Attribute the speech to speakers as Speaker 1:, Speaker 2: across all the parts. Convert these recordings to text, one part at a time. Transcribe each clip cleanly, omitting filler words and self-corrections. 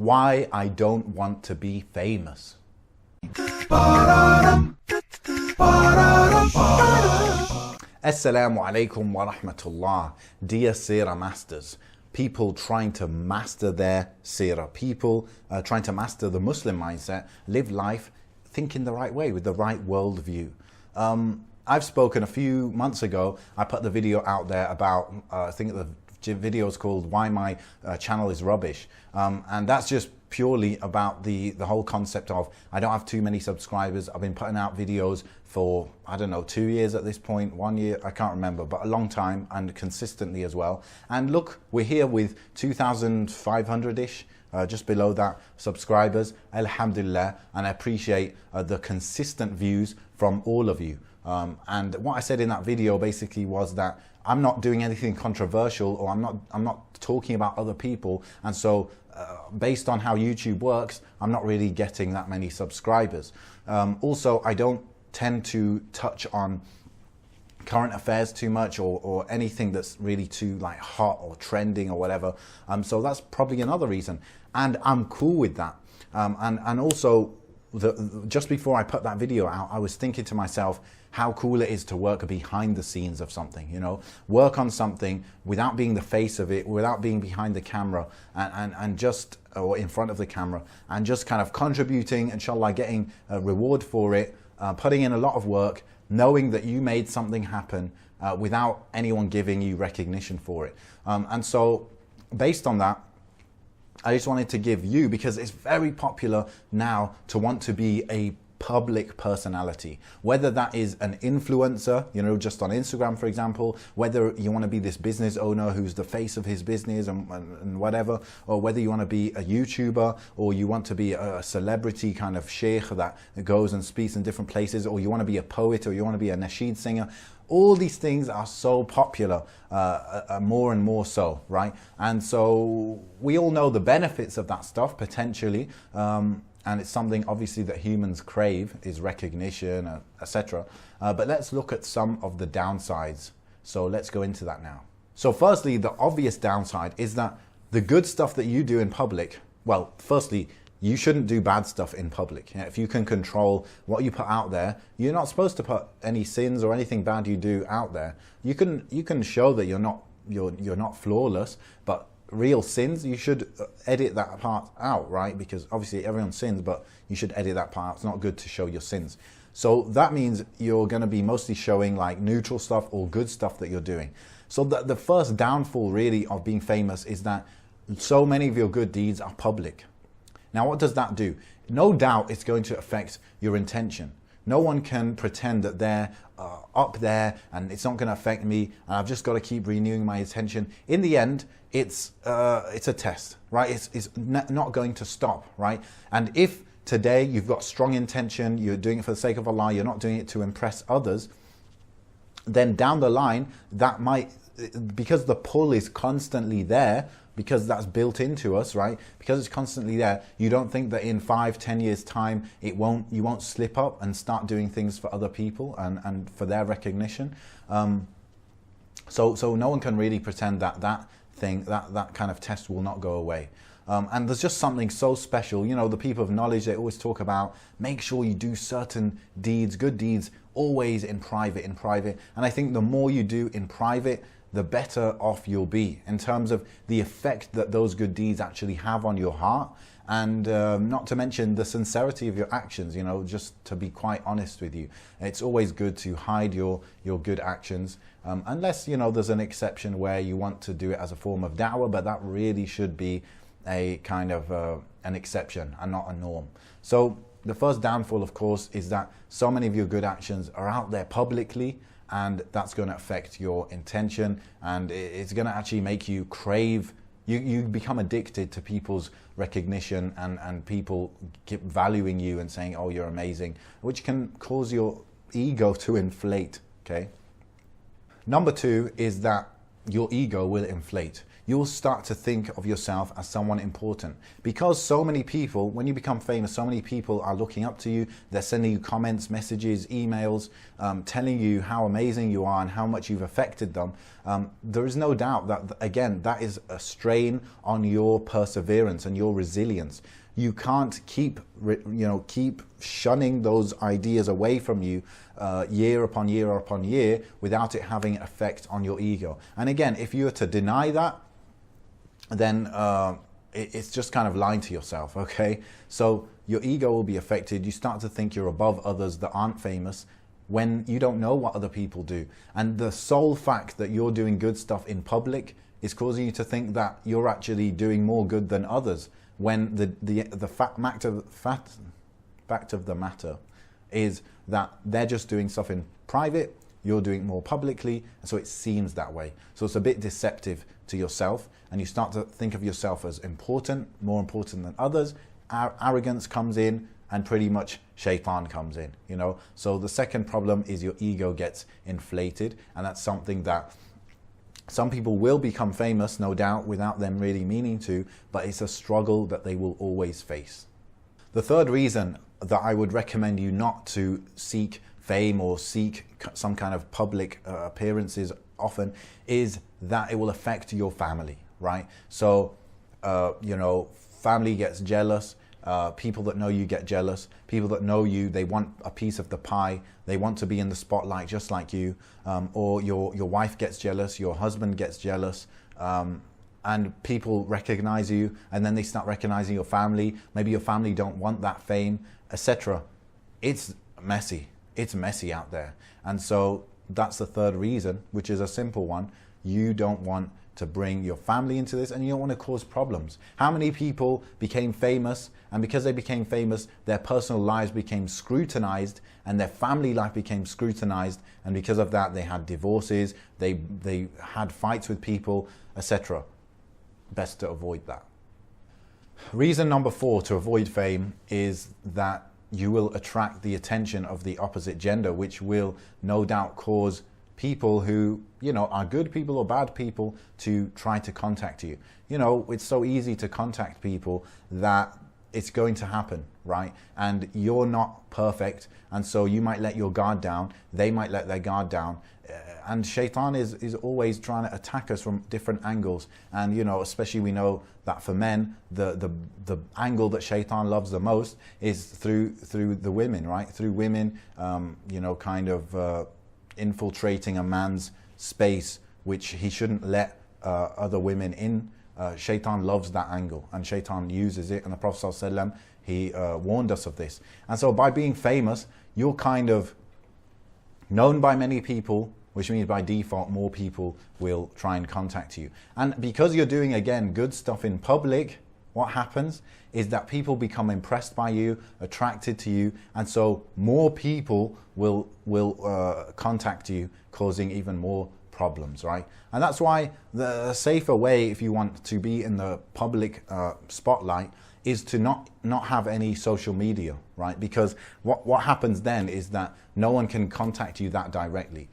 Speaker 1: Why I don't want to be famous. Assalamu alaikum wa rahmatullah. Dear Seerah Masters, people trying to master their Seerah, people trying to master the Muslim mindset, live life thinking the right way with the right worldview. I've spoken a few months ago, I put the video out there about, I think the video is called Why My Channel is Rubbish. And that's just purely about the whole concept of I don't have too many subscribers. I've been putting out videos for, I don't know, 2 years at this point, 1 year, I can't remember, but a long time and consistently as well. And look, we're here with 2,500-ish, just below that, subscribers, alhamdulillah, and I appreciate the consistent views from all of you. And what I said in that video basically was that I'm not doing anything controversial, or I'm not talking about other people, and so based on how YouTube works, I'm not really getting that many subscribers. Also, I don't tend to touch on current affairs too much, or anything that's really too like hot or trending or whatever. So that's probably another reason, and I'm cool with that. And also, just before I put that video out, I was thinking to myself how cool it is to work behind the scenes of something, you know, work on something without being the face of it, without being behind the camera and just, or in front of the camera, and just kind of contributing, inshallah, getting a reward for it, putting in a lot of work, knowing that you made something happen without anyone giving you recognition for it. And so based on that, I just wanted to give you, because it's very popular now to want to be a public personality, whether that is an influencer, you know, just on Instagram, for example, whether you want to be this business owner who's the face of his business and whatever, or whether you want to be a YouTuber, or you want to be a celebrity kind of sheikh that goes and speaks in different places, or you want to be a poet, or you want to be a nasheed singer. All these things are so popular, more and more so, right? And so we all know the benefits of that stuff, potentially, and it's something obviously that humans crave, is recognition, etc. But let's look at some of the downsides. So let's go into that now. So firstly, the obvious downside is that the good stuff that you do in public, well, firstly, you shouldn't do bad stuff in public. If you can control what you put out there, you're not supposed to put any sins or anything bad you do out there. You can show that you're not flawless, but real sins, you should edit that part out, right? Because obviously everyone sins, but you should edit that part out. It's not good to show your sins. So that means you're going to be mostly showing like neutral stuff or good stuff that you're doing. So the first downfall really of being famous is that so many of your good deeds are public. Now, what does that do? No doubt it's going to affect your intention. No one can pretend that they're up there and it's not going to affect me and I've just got to keep renewing my attention. In the end, it's a test, right? It's not going to stop, right? And if today you've got strong intention, you're doing it for the sake of Allah, you're not doing it to impress others, then down the line, that might, because the pull is constantly there, because that's built into us, right? Because it's constantly there, you don't think that in 5-10 years time you won't slip up and start doing things for other people and for their recognition. So no one can really pretend that kind of test will not go away. And there's just something so special, you know, the people of knowledge, they always talk about make sure you do certain deeds, good deeds, always in private. And I think the more you do in private, the better off you'll be in terms of the effect that those good deeds actually have on your heart, and not to mention the sincerity of your actions, you know, just to be quite honest with you. It's always good to hide your good actions, unless, you know, there's an exception where you want to do it as a form of da'wah, but that really should be a kind of an exception and not a norm. So the first downfall, of course, is that so many of your good actions are out there publicly, and that's going to affect your intention, and it's going to actually make you crave, you become addicted to people's recognition and people keep valuing you and saying, oh, you're amazing, which can cause your ego to inflate, okay? Number two is that your ego will inflate. you'll start to think of yourself as someone important. Because so many people, when you become famous, so many people are looking up to you. They're sending you comments, messages, emails, telling you how amazing you are and how much you've affected them. There is no doubt that, again, that is a strain on your perseverance and your resilience. You can't keep shunning those ideas away from you year upon year upon year without it having an effect on your ego. And again, if you were to deny that, then it's just kind of lying to yourself, okay? So your ego will be affected. You start to think you're above others that aren't famous when you don't know what other people do. And the sole fact that you're doing good stuff in public is causing you to think that you're actually doing more good than others, when the fact of the matter is that they're just doing stuff in private, you're doing more publicly, and so it seems that way. So it's a bit deceptive to yourself, and you start to think of yourself as important, more important than others. Arrogance comes in, and pretty much shaitan comes in, you know. So the second problem is your ego gets inflated, and that's something that some people will become famous, no doubt, without them really meaning to, but it's a struggle that they will always face. The third reason that I would recommend you not to seek fame or seek some kind of public appearances often is that it will affect your family, right? So, family gets jealous. People that know you get jealous. People that know you, they want a piece of the pie. They want to be in the spotlight just like you. Or your wife gets jealous, your husband gets jealous, and people recognize you, and then they start recognizing your family. Maybe your family don't want that fame, etc. It's messy. It's messy out there. And so that's the third reason, which is a simple one. You don't want to bring your family into this, and you don't want to cause problems. How many people became famous, and because they became famous, their personal lives became scrutinized and their family life became scrutinized, and because of that they had divorces, they had fights with people, etc. Best to avoid that. Reason number 4 to avoid fame is that you will attract the attention of the opposite gender, which will no doubt cause people who, are good people or bad people to try to contact you. It's so easy to contact people that it's going to happen, right? And you're not perfect, and so you might let your guard down, they might let their guard down, and shaitan is always trying to attack us from different angles. And especially we know that for men, the angle that shaitan loves the most is through the women, right? Through women, infiltrating a man's space, which he shouldn't let other women in. Shaitan loves that angle, and shaitan uses it, and the Prophet ﷺ, he warned us of this. And so by being famous, you're kind of known by many people, which means by default more people will try and contact you. And because you're doing, again, good stuff in public, what happens is that people become impressed by you, attracted to you, and so more people will contact you, causing even more problems, right? And that's why the safer way, if you want to be in the public spotlight, is to not have any social media, right? Because what happens then is that no one can contact you that directly.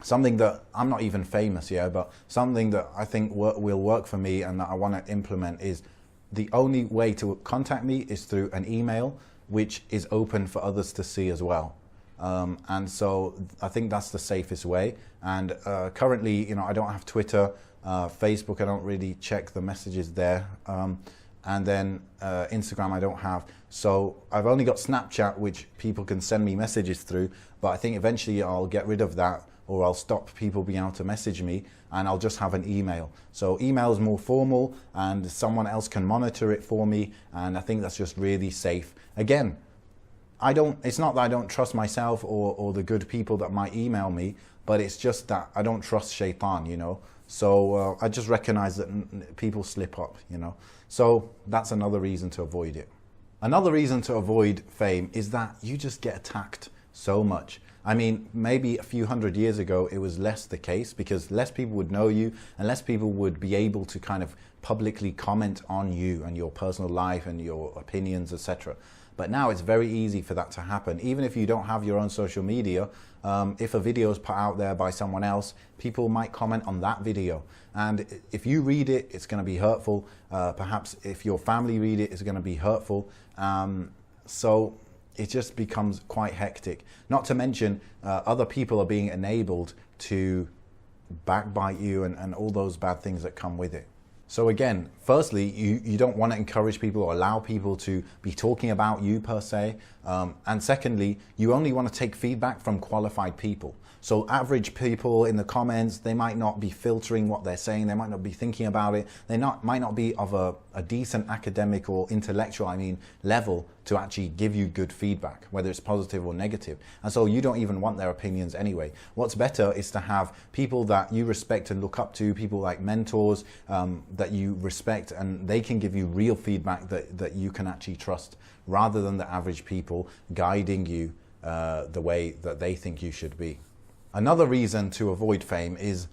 Speaker 1: Something that, I'm not even famous yet, but something that I think will work for me and that I want to implement is the only way to contact me is through an email, which is open for others to see as well. And so I think that's the safest way. And currently, I don't have Twitter, Facebook, I don't really check the messages there. And then Instagram I don't have. So I've only got Snapchat, which people can send me messages through, but I think eventually I'll get rid of that, or I'll stop people being able to message me, and I'll just have an email. So email is more formal, and someone else can monitor it for me, and I think that's just really safe. Again, it's not that I don't trust myself or the good people that might email me, but it's just that I don't trust shaitan, So I just recognize that people slip up, So that's another reason to avoid it. Another reason to avoid fame is that you just get attacked so much. I mean, maybe a few hundred years ago, it was less the case because less people would know you and less people would be able to kind of publicly comment on you and your personal life and your opinions, etc. But now it's very easy for that to happen. Even if you don't have your own social media, if a video is put out there by someone else, people might comment on that video. And if you read it, it's going to be hurtful. Perhaps if your family read it, it's going to be hurtful. So it just becomes quite hectic. Not to mention, other people are being enabled to backbite you and all those bad things that come with it. So again, firstly, you don't want to encourage people or allow people to be talking about you per se. And secondly, you only want to take feedback from qualified people. So average people in the comments, they might not be filtering what they're saying. They might not be thinking about it. They might not be of a decent academic or intellectual, level to actually give you good feedback, whether it's positive or negative. And so you don't even want their opinions anyway. What's better is to have people that you respect and look up to, people like mentors that you respect, and they can give you real feedback that you can actually trust, rather than the average people guiding you the way that they think you should be. Another reason to avoid fame is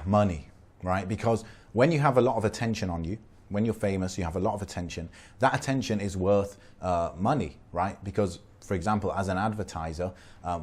Speaker 1: money, right? Because when you have a lot of attention on you, when you're famous, you have a lot of attention. That attention is worth money, right? Because, for example, as an advertiser,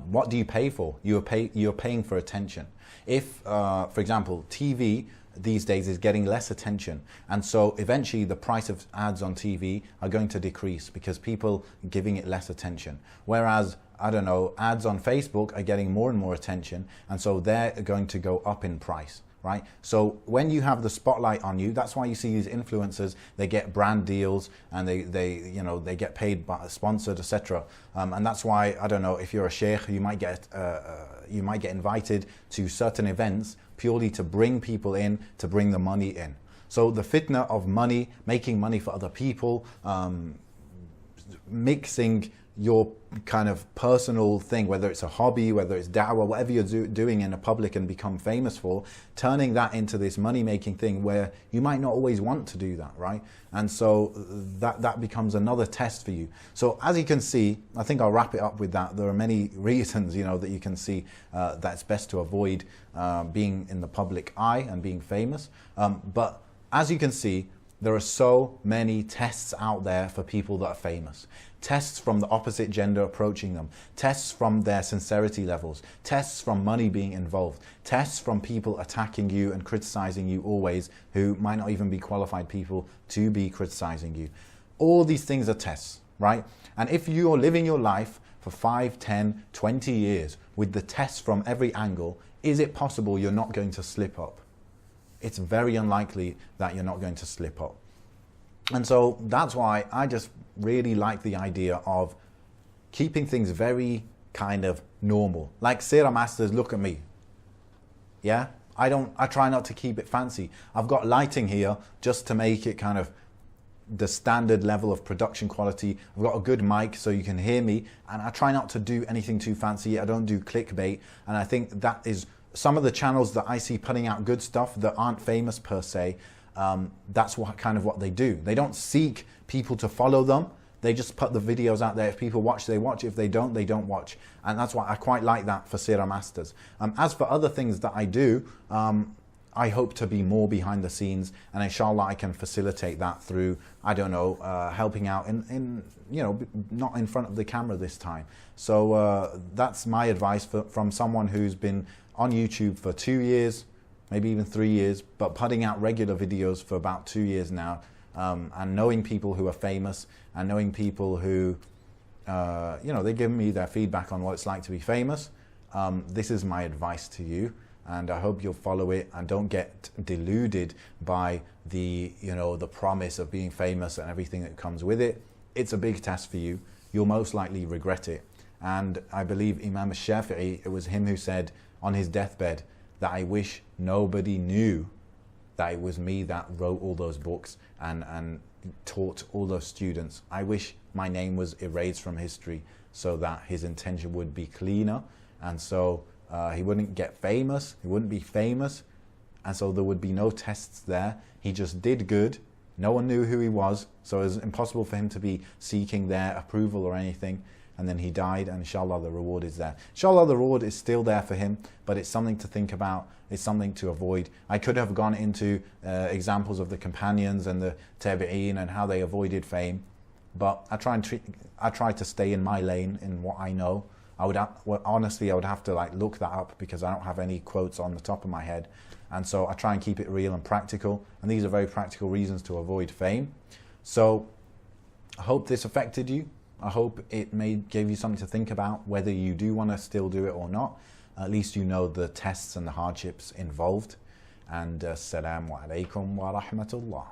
Speaker 1: what do you pay for? You're paying for attention. If, for example, TV these days is getting less attention, and so eventually the price of ads on TV are going to decrease because people are giving it less attention. Whereas, I don't know, ads on Facebook are getting more and more attention, and so they're going to go up in price, right? So when you have the spotlight on you, that's why you see these influencers, they get brand deals and they get paid by sponsored, etc. And that's why, I don't know, if you're a sheikh, you might get invited to certain events purely to bring people in, to bring the money in. So the fitna of money, making money for other people, mixing your kind of personal thing, whether it's a hobby, whether it's da'wah, whatever you're doing in a public and become famous for, turning that into this money-making thing where you might not always want to do that, right? And so that becomes another test for you. So as you can see, I think I'll wrap it up with that. There are many reasons, that you can see that it's best to avoid being in the public eye and being famous. But as you can see, there are so many tests out there for people that are famous. Tests from the opposite gender approaching them, tests from their sincerity levels, tests from money being involved, tests from people attacking you and criticizing you always, who might not even be qualified people to be criticizing you. All these things are tests, right? And if you're living your life for 5, 10, 20 years with the tests from every angle, is it possible you're not going to slip up? It's very unlikely that you're not going to slip up. And so that's why I just really like the idea of keeping things very kind of normal. Like Seerah Masters, look at me. Yeah? I try not to keep it fancy. I've got lighting here just to make it kind of the standard level of production quality. I've got a good mic so you can hear me, and I try not to do anything too fancy. I don't do clickbait, and I think that is some of the channels that I see putting out good stuff that aren't famous per se. That's what they do. They don't seek people to follow them. They just put the videos out there. If people watch, they watch. If they don't, they don't watch. And that's why I quite like that for Seerah Masters. As for other things that I do, I hope to be more behind the scenes, and inshallah I can facilitate that through, I don't know, helping out in not in front of the camera this time. So that's my advice from someone who's been on YouTube for 2 years, maybe even 3 years, but putting out regular videos for about 2 years now, and knowing people who are famous and knowing people who, they give me their feedback on what it's like to be famous. This is my advice to you, and I hope you'll follow it and don't get deluded by the promise of being famous and everything that comes with it. It's a big test for you. You'll most likely regret it. And I believe Imam Shafi'i, it was him who said on his deathbed that I wish nobody knew that it was me that wrote all those books and taught all those students. I wish my name was erased from history so that his intention would be cleaner, and so he wouldn't get famous, he wouldn't be famous, and so there would be no tests there. He just did good. No one knew who he was, so it was impossible for him to be seeking their approval or anything. And then he died, and inshallah the reward is there. Inshallah the reward is still there for him, but it's something to think about, it's something to avoid. I could have gone into examples of the companions and the tabi'een and how they avoided fame, but I try to stay in my lane in what I know. Honestly, I would have to like look that up because I don't have any quotes on the top of my head, and so I try and keep it real and practical, and these are very practical reasons to avoid fame. So I hope this affected you. I hope it gave you something to think about, whether you do want to still do it or not. At least you know the tests and the hardships involved. And assalamu alaikum wa rahmatullah.